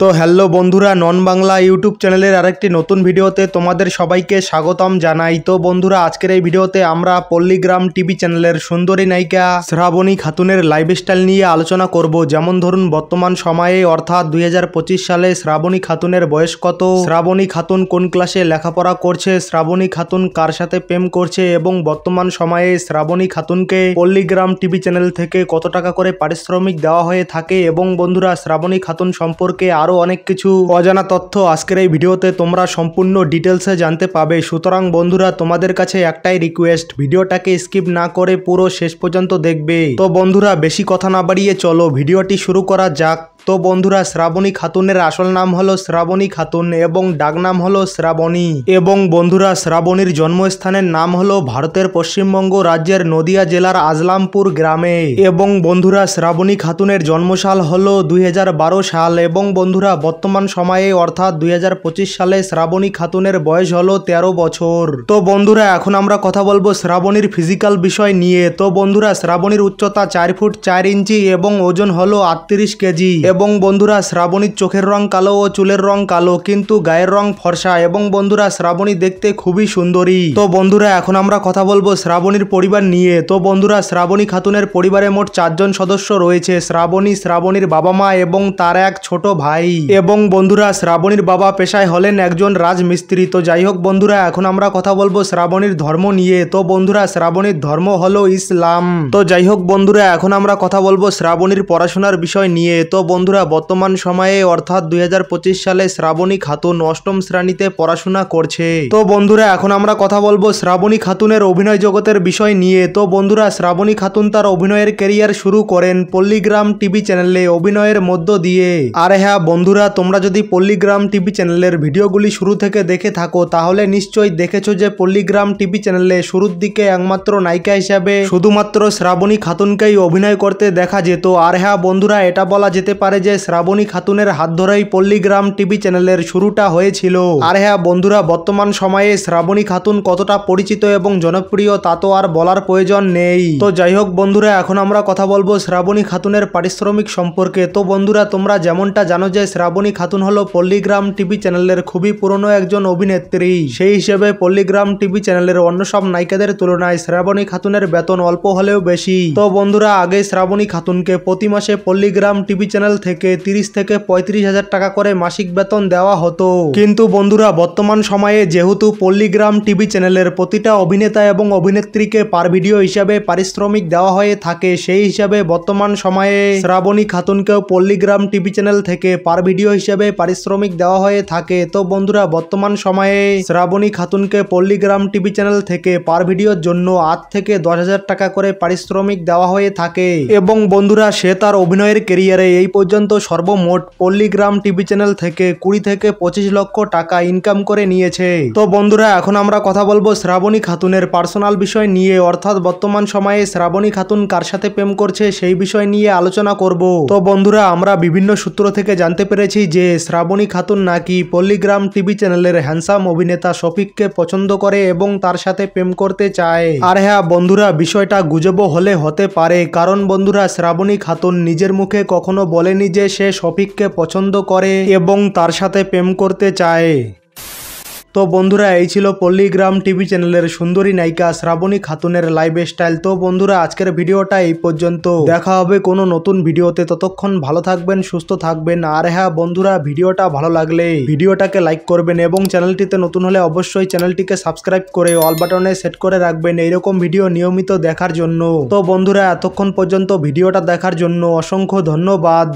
তো হ্যালো বন্ধুরা, নন বাংলা ইউটিউব চ্যানেলের আরেকটি নতুন ভিডিওতে তোমাদের সবাইকে স্বাগতম জানাই। তো বন্ধুরা, আজকের এই ভিডিওতে আমরা পল্লীগ্রাম টিভি চ্যানেলের সুন্দরী নায়িকা শ্রাবণী খাতুনের লাইফস্টাইল নিয়ে আলোচনা করব। যেমন ধরুন, বর্তমান সময়ে অর্থাৎ 2025 সালে শ্রাবণী খাতুনের বয়স কত, শ্রাবণী খাতুন কোন ক্লাসে লেখাপড়া করছে, শ্রাবণী খাতুন কার সাথে প্রেম করছে এবং বর্তমান সময়ে শ্রাবণী খাতুনকে পল্লীগ্রাম টিভি চ্যানেল থেকে কত টাকা করে পারিশ্রমিক দেওয়া হয়ে থাকে এবং বন্ধুরা শ্রাবণী খাতুন সম্পর্কে আরো অনেক কিছু অজানা তথ্য আজকের এই ভিডিওতে তোমরা সম্পূর্ণ ডিটেলসে জানতে পাবে। সুতরাং বন্ধুরা, তোমাদের কাছে একটাই রিকোয়েস্ট, ভিডিওটাকে স্কিপ না করে পুরো শেষ পর্যন্ত দেখবে। তো বন্ধুরা, বেশি কথা না বাড়িয়ে চলো ভিডিওটি শুরু করা যাক। তো বন্ধুরা, শ্রাবণী খাতুনের আসল নাম হলো শ্রাবণী খাতুন এবং ডাকনাম হলো শ্রাবণী। এবং বন্ধুরা, শ্রাবণীর জন্মস্থানের নাম হলো ভারতের পশ্চিমবঙ্গ রাজ্যের নদিয়া জেলার আজলামপুর গ্রামে। এবং বন্ধুরা, শ্রাবণী খাতুনের জন্মসাল হলো 2012 সাল। এবং বন্ধুরা, বর্তমান সময়ে অর্থাৎ 2025 সালে শ্রাবণী খাতুনের বয়স হলো 13 বছর। তো বন্ধুরা, এখন আমরা কথা বলবো শ্রাবণীর ফিজিক্যাল বিষয় নিয়ে। তো বন্ধুরা, শ্রাবণীর উচ্চতা 4 ফুট 4 ইঞ্চি এবং ওজন হলো 38 কেজি। এবং বন্ধুরা, শ্রাবণীর চোখের রং কালো ও চুলের রং কালো, কিন্তু গায়ের রং ফর্সা। এবং বন্ধুরা, শ্রাবণী দেখতে খুবই সুন্দরী। তো বন্ধুরা, এখন আমরা কথা বলবো শ্রাবণীর পরিবার নিয়ে। তো বন্ধুরা, শ্রাবণী খাতুনের পরিবারে মোট 4 জন সদস্য রয়েছে। শ্রাবণী, শ্রাবণীর বাবা মা এবং তার এক ছোট ভাই। এবং বন্ধুরা, শ্রাবণীর বাবা পেশায় হলেন একজন রাজমিস্ত্রি। তো যাই হোক বন্ধুরা, এখন আমরা কথা বলবো শ্রাবণীর ধর্ম নিয়ে। তো বন্ধুরা, শ্রাবণীর ধর্ম হলো ইসলাম। তো যাই হোক বন্ধুরা, এখন আমরা কথা বলবো শ্রাবণীর পড়াশোনার বিষয় নিয়ে। তো বন্ধুরা, বর্তমান সময়ে অর্থাৎ 2025 সালে শ্রাবণী খাতুন 8ম শ্রেণীতে পড়াশোনা করছে। তো বন্ধুরা, এখন আমরা কথা বলবো শ্রাবণী খাতুনের অভিনয় জগতের বিষয় নিয়ে। তো বন্ধুরা, শ্রাবণী খাতুন তার অভিনয়ের ক্যারিয়ার শুরু করেন পল্লীগ্রাম টিভি চ্যানেলে অভিনয়ের মধ্য দিয়ে। আর হ্যাঁ বন্ধুরা, তোমরা যদি পল্লীগ্রাম টিভি চ্যানেলের ভিডিওগুলি শুরু থেকে দেখে থাকো তাহলে নিশ্চয়ই দেখেছো যে পল্লীগ্রাম টিভি চ্যানেলে শুরুর দিকে একমাত্র নায়িকা হিসাবে শুধুমাত্র শ্রাবণী খাতুনকেই অভিনয় করতে দেখা যেত। আর হ্যাঁ বন্ধুরা, এটা বলা যেতে পারে যে শ্রাবণী খাতুনের হাত ধরেই পল্লীগ্রাম টিভি চ্যানেলের শুরুটা হয়েছিল। আর হ্যাঁ বন্ধুরা, বর্তমান সময়ে শ্রাবণী খাতুন কতটা পরিচিত এবং জনপ্রিয় তা তো আর বলার প্রয়োজন নেই। তো যাই হোক বন্ধুরা, এখন আমরা কথা বলবো শ্রাবণী খাতুনের পারিশ্রমিক সম্পর্কে। তো বন্ধুরা, তোমরা যেমনটা জানো যে শ্রাবণী খাতুন হলো পল্লীগ্রাম টিভি চ্যানেলের খুবই পুরনো একজন অভিনেত্রী। সেই হিসেবে পল্লীগ্রাম টিভি চ্যানেলের অন্য সব নায়িকাদের তুলনায় শ্রাবণী খাতুনের বেতন অল্প হলেও বেশি। তো বন্ধুরা, আগে শ্রাবণী খাতুনকে প্রতি মাসে পল্লীগ্রাম টিভি চ্যানেল থেকে 30 থেকে 35 হাজার টাকা করে মাসিক বেতন দেওয়া হতো। কিন্তু বন্ধুরা, বর্তমান সময়ে যেহেতু পল্লীগ্রাম টিভি চ্যানেলের প্রতিটা অভিনেতা এবং অভিনেত্রীকে পার ভিডিও হিসাবে পারিশ্রমিক দেওয়া হয়ে থাকে, সেই হিসাবে বর্তমান সময়ে শ্রাবণী খাতুনকেও পল্লীগ্রাম টিভি চ্যানেল থেকে পার ভিডিও হিসেবে পারিশ্রমিক দেওয়া হয়ে থাকে। তো বন্ধুরা, বর্তমান সময়ে শ্রাবণী খাতুনকে পল্লীগ্রাম টিভি চ্যানেল থেকে পার ভিডিওর জন্য 8 থেকে 10 হাজার টাকা করে পারিশ্রমিক দেওয়া হয়ে থাকে। এবং বন্ধুরা, সে তার অভিনয়ের ক্যারিয়ারে এই পর্যন্ত সর্বমোট পল্লীগ্রাম টিভি চ্যানেল থেকে 20 থেকে 25 লক্ষ টাকা ইনকাম করে নিয়েছে। তো বন্ধুরা, এখন আমরা কথা বলবো শ্রাবণী খাতুনের পার্সোনাল বিষয় নিয়ে, অর্থাৎ বর্তমান সময়ে শ্রাবণী খাতুন কার সাথে প্রেম করছে সেই বিষয় নিয়ে আলোচনা করব। তো বন্ধুরা, আমরা বিভিন্ন সূত্র থেকে জানতে পেরেছি যে শ্রাবণী খাতুন নাকি পল্লীগ্রাম টিভি চ্যানেলের হ্যান্ডসাম অভিনেতা শফিককে পছন্দ করে এবং তার সাথে প্রেম করতে চায়। আর হ্যাঁ বন্ধুরা, বিষয়টা গুজবও হলে হতে পারে, কারণ বন্ধুরা, শ্রাবণী খাতুন নিজের মুখে কখনো বলেনি যে সে শফিককে পছন্দ করে এবং তার সাথে প্রেম করতে চায়। তো বন্ধুরা, এই ছিল পল্লীগ্রাম টিভি চ্যানেলের সুন্দরী নায়িকা শ্রাবণী খাতুনের লাইফস্টাইল। তো বন্ধুরা, আজকের ভিডিওটা এই পর্যন্ত। দেখা হবে কোনো নতুন ভিডিওতে। ততক্ষণ ভালো থাকবেন, সুস্থ থাকবেন। আর হ্যাঁ বন্ধুরা, ভিডিওটা ভালো লাগলে ভিডিওটাকে লাইক করবেন এবং চ্যানেলটিতে নতুন হলে অবশ্যই চ্যানেলটিকে সাবস্ক্রাইব করে অল বাটনে সেট করে রাখবেন এইরকম ভিডিও নিয়মিত দেখার জন্য। তো বন্ধুরা, এতক্ষণ পর্যন্ত ভিডিওটা দেখার জন্য অসংখ্য ধন্যবাদ।